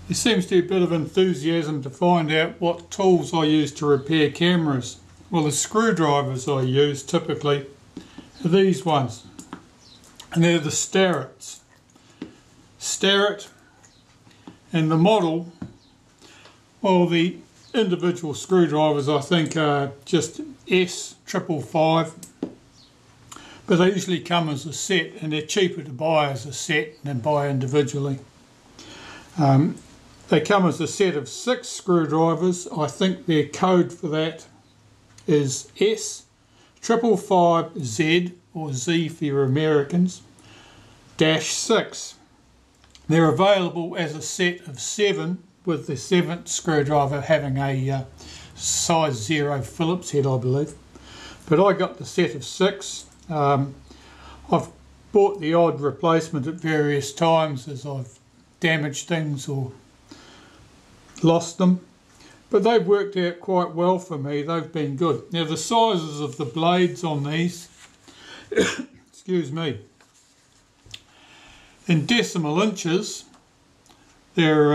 There seems to be a bit of enthusiasm to find out what tools I use to repair cameras. Well, the screwdrivers I use typically are these ones, and they're the Starretts. Starett, and the model, well, the individual screwdrivers I think are just S555, but they usually come as a set, and they're cheaper to buy as a set than buy individually. They come as a set of 6 screwdrivers. I think their code for that is S555Z, or Z for your Americans, -6. They're available as a set of 7, with the 7th screwdriver having a size 0 Phillips head, I believe. But I got the set of 6. I've bought the odd replacement at various times as I've damaged things or lost them, but they've worked out quite well for me. They've been good. Now the sizes of the blades on these excuse me, in decimal inches they're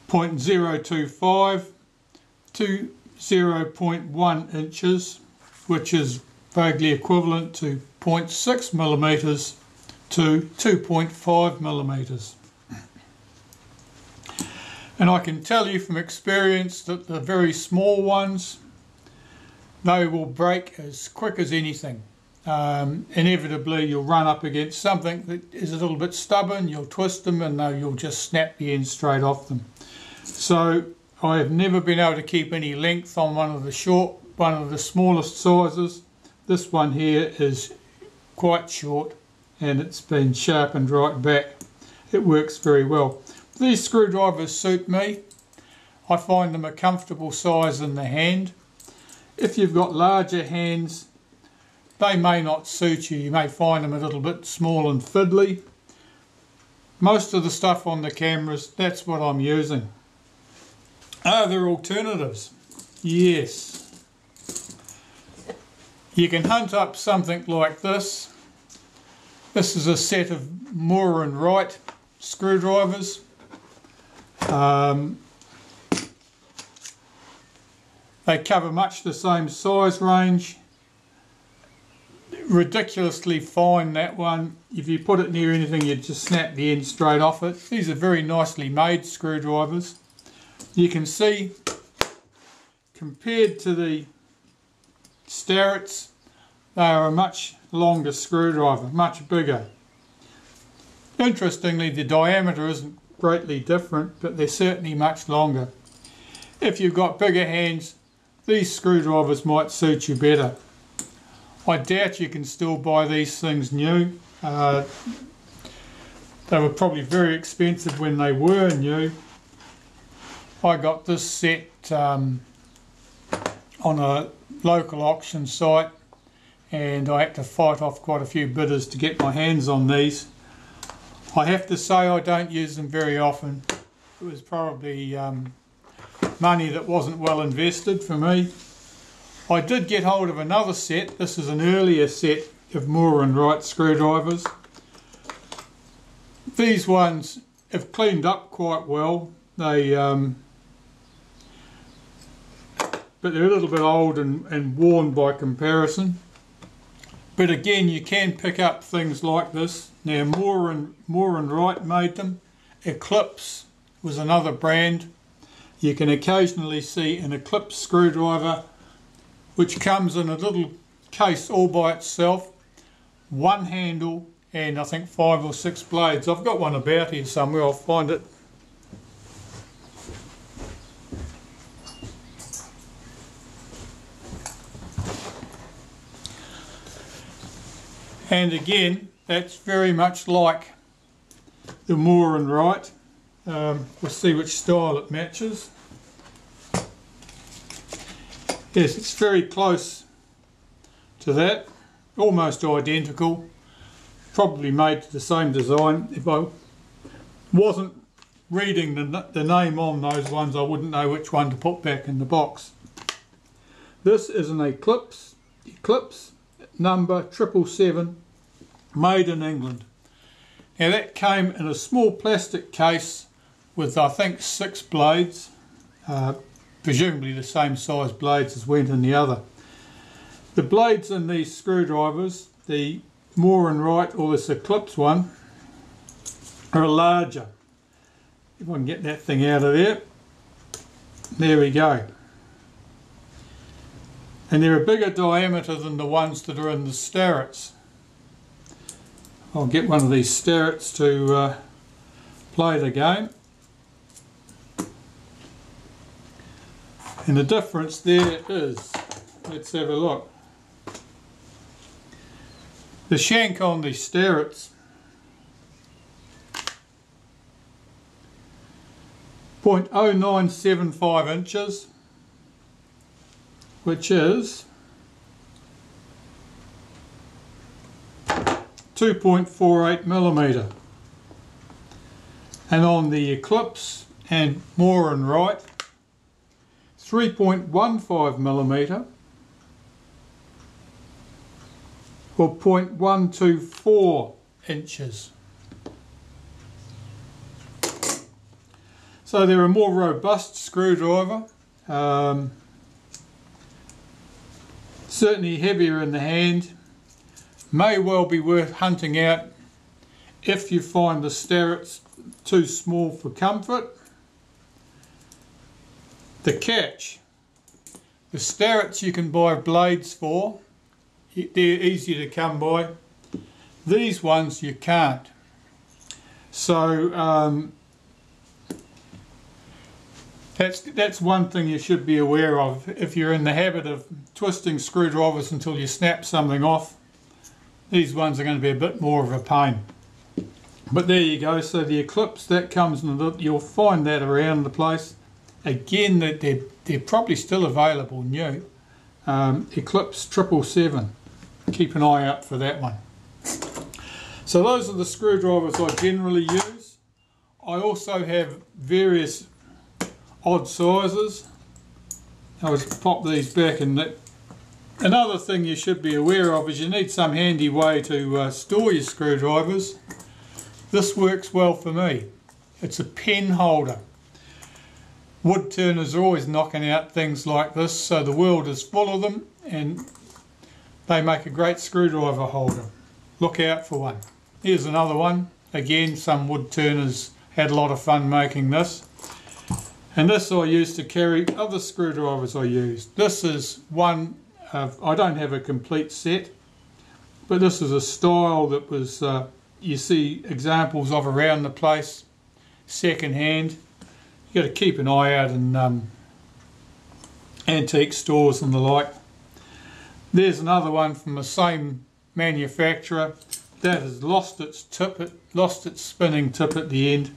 0.025 to 0.1 inches, which is vaguely equivalent to 0.6 millimeters to 2.5 millimeters. And I can tell you from experience that the very small ones, they will break as quick as anything. Inevitably you'll run up against something that is a little bit stubborn, you'll twist them and you'll just snap the end straight off them. So I have never been able to keep any length on one of the smallest sizes. This one here is quite short and it's been sharpened right back. It works very well. These screwdrivers suit me. I find them a comfortable size in the hand. If you've got larger hands, they may not suit you. You may find them a little bit small and fiddly. Most of the stuff on the cameras, that's what I'm using. Are there alternatives? Yes. You can hunt up something like this. This is a set of Moore Wright screwdrivers. They cover much the same size range. Ridiculously fine, that one. If you put it near anything, you'd just snap the end straight off it. These are very nicely made screwdrivers. You can see, compared to the Starretts, they are a much longer screwdriver, much bigger. Interestingly, the diameter isn't greatly different, but they're certainly much longer. If you've got bigger hands, these screwdrivers might suit you better. I doubt you can still buy these things new. They were probably very expensive when they were new. I got this set on a local auction site, and I had to fight off quite a few bidders to get my hands on these. I have to say I don't use them very often. It was probably money that wasn't well invested for me. I did get hold of another set. This is an earlier set of Moore Wright screwdrivers. These ones have cleaned up quite well. They, but they're a little bit old and worn by comparison. But again, you can pick up things like this. Now, Moore Wright made them. Eclipse was another brand. You can occasionally see an Eclipse screwdriver, which comes in a little case all by itself, one handle and I think 5 or 6 blades. I've got one about here somewhere, I'll find it. And again, that's very much like the Moore Wright. We'll see which style it matches. Yes, it's very close to that, almost identical, probably made to the same design. If I wasn't reading the name on those ones, I wouldn't know which one to put back in the box. This is an Eclipse number 777, made in England. Now that came in a small plastic case with I think 6 blades, presumably the same size blades as went in the other. The blades in these screwdrivers, the Moore Wright or this Eclipse one, are larger. If I can get that thing out of there. There we go. And they're a bigger diameter than the ones that are in the Starretts. I'll get one of these Starretts to play the game. And the difference there is, let's have a look. The shank on the Starretts, 0.0975 inches, which is 2.48 millimetre. And on the Eclipse and Moore Wright, 3.15 millimetre or 0.124 inches. So they're a more robust screwdriver, certainly heavier in the hand, may well be worth hunting out if you find the Starretts too small for comfort. The catch, the Starretts you can buy blades for, they're easy to come by. These ones you can't. So that's one thing you should be aware of. If you're in the habit of twisting screwdrivers until you snap something off, these ones are going to be a bit more of a pain. But there you go. So the Eclipse, that comes in, you'll find that around the place. Again, they're probably still available new. Eclipse 777. Keep an eye out for that one. So those are the screwdrivers I generally use. I also have various odd sizes. I'll just pop these back in. Another thing you should be aware of is you need some handy way to store your screwdrivers. This works well for me. It's a pen holder. Wood turners are always knocking out things like this, so the world is full of them, and they make a great screwdriver holder. Look out for one. Here's another one. Again, some wood turners had a lot of fun making this. And this I use to carry other screwdrivers I use. This is one of, I don't have a complete set, but this is a style that was, you see examples of around the place, second hand. You've got to keep an eye out in antique stores and the like. There's another one from the same manufacturer that has lost its tip, lost its spinning tip at the end.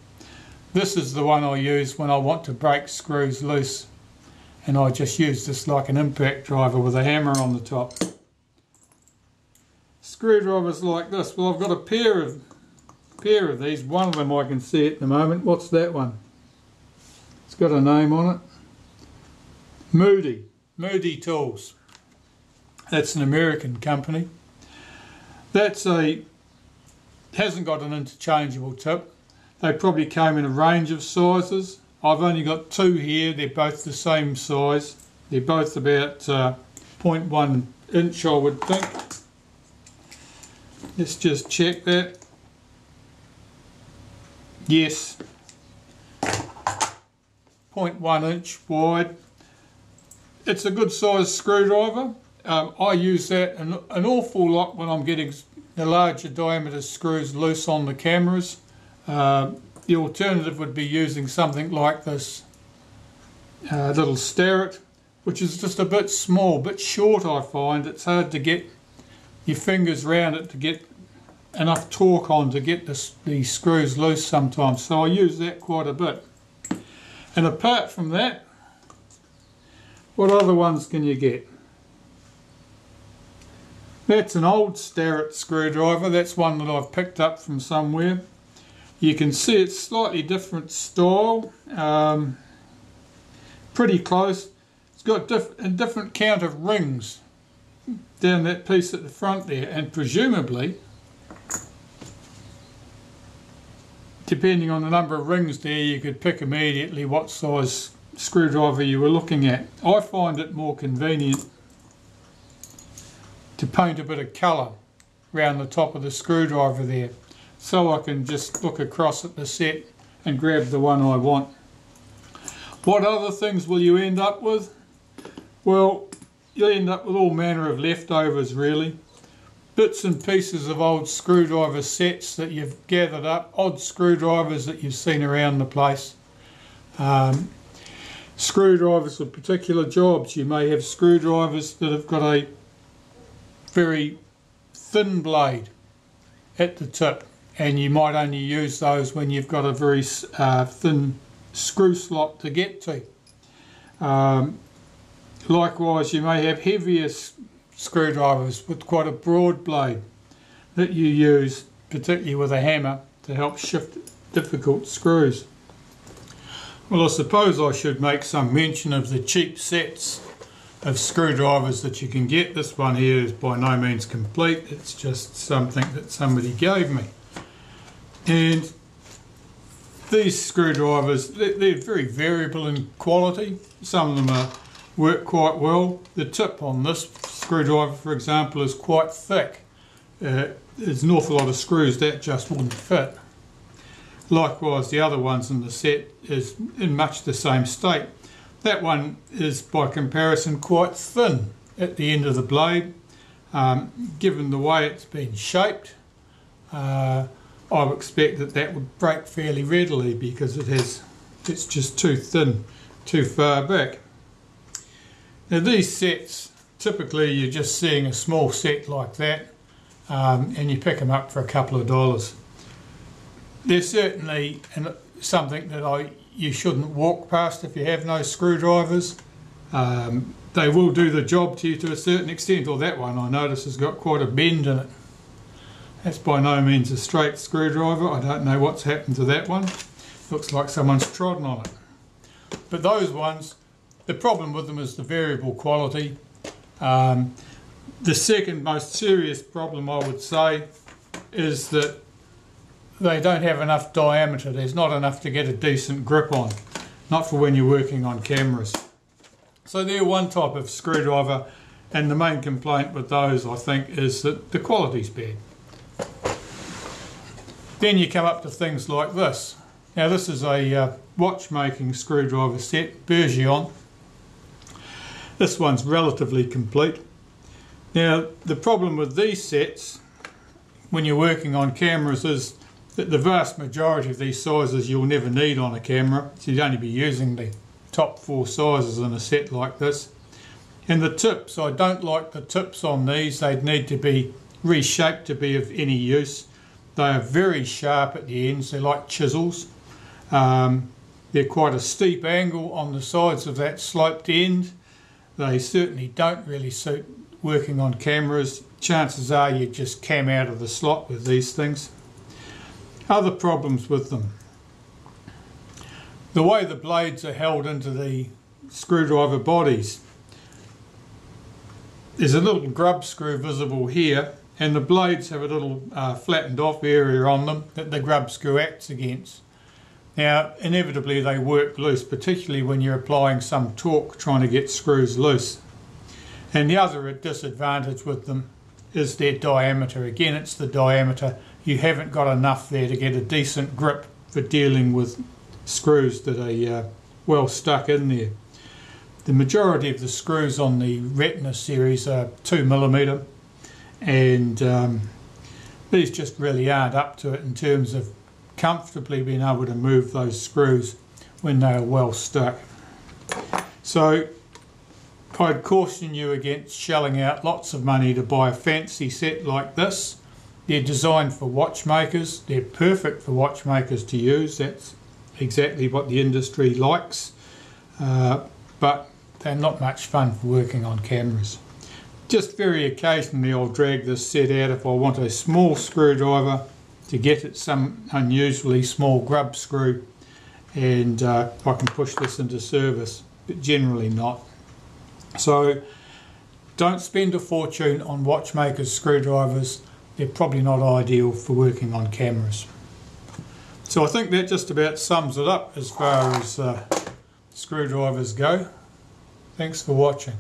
This is the one I use when I want to break screws loose, and I just use this like an impact driver with a hammer on the top. Screwdrivers like this, well, I've got a pair of these. One of them I can see at the moment. What's that one? It's got a name on it. Moody Tools. That's an American company. Hasn't got an interchangeable tip. They probably came in a range of sizes. I've only got 2 here. They're both the same size. They're both about 0.1 inch, I would think. Let's just check that. Yes. 0.1 inch wide. It's a good size screwdriver. I use that an awful lot when I'm getting the larger diameter screws loose on the cameras. The alternative would be using something like this little Starett, which is just a bit small, a bit short. I find it's hard to get your fingers around it to get enough torque on to get the screws loose sometimes, so I use that quite a bit. And apart from that, what other ones can you get? That's an old Starett screwdriver. That's one that I've picked up from somewhere. You can see it's slightly different style, pretty close. It's got a different count of rings down that piece at the front there, and presumably depending on the number of rings there, you could pick immediately what size screwdriver you were looking at. I find it more convenient to paint a bit of colour around the top of the screwdriver there, so I can just look across at the set and grab the one I want. What other things will you end up with? Well, you'll end up with all manner of leftovers really. Bits and pieces of old screwdriver sets that you've gathered up, odd screwdrivers that you've seen around the place. Screwdrivers for particular jobs. You may have screwdrivers that have got a very thin blade at the tip, and you might only use those when you've got a very thin screw slot to get to. Likewise, you may have heavier screwdrivers with quite a broad blade that you use, particularly with a hammer, to help shift difficult screws. Well, I suppose I should make some mention of the cheap sets of screwdrivers that you can get. This one here is by no means complete, it's just something that somebody gave me. And these screwdrivers, they're very variable in quality. Some of them work quite well. The tip on this screwdriver, for example, is quite thick. There's an awful lot of screws that just wouldn't fit. Likewise, the other ones in the set is in much the same state. That one is by comparison quite thin at the end of the blade. Given the way it's been shaped, I would expect that that would break fairly readily because it's just too thin, too far back. Now these sets, typically you're just seeing a small set like that, and you pick them up for a couple of dollars. They're certainly something that you shouldn't walk past if you have no screwdrivers. They will do the job to you to a certain extent, or that one I notice has got quite a bend in it. That's by no means a straight screwdriver. I don't know what's happened to that one. Looks like someone's trodden on it. But those ones, the problem with them is the variable quality. The second most serious problem, I would say, is that they don't have enough diameter. There's not enough to get a decent grip on, not for when you're working on cameras. So they're one type of screwdriver, and the main complaint with those, I think, is that the quality's bad. Then you come up to things like this. Now this is a watchmaking screwdriver set, Bergeon. This one's relatively complete. Now the problem with these sets when you're working on cameras is that the vast majority of these sizes you'll never need on a camera, so you'd only be using the top 4 sizes in a set like this. And the tips, I don't like the tips on these. They'd need to be reshaped to be of any use. They are very sharp at the ends, they're like chisels. They're quite a steep angle on the sides of that sloped end. They certainly don't really suit working on cameras. Chances are you just cam out of the slot with these things. Other problems with them. The way the blades are held into the screwdriver bodies. There's a little grub screw visible here, and the blades have a little flattened off area on them that the grub screw acts against. Now inevitably they work loose, particularly when you're applying some torque trying to get screws loose. And the other disadvantage with them is their diameter. Again, it's the diameter. You haven't got enough there to get a decent grip for dealing with screws that are well stuck in there. The majority of the screws on the Retina series are 2mm, and these just really aren't up to it in terms of comfortably being able to move those screws when they are well stuck. So I'd caution you against shelling out lots of money to buy a fancy set like this. They're designed for watchmakers. They're perfect for watchmakers to use. That's exactly what the industry likes. But they're not much fun for working on cameras. Just very occasionally I'll drag this set out if I want a small screwdriver to get at some unusually small grub screw, and I can push this into service, but generally not. So don't spend a fortune on watchmakers' screwdrivers. They're probably not ideal for working on cameras. So I think that just about sums it up as far as screwdrivers go. Thanks for watching.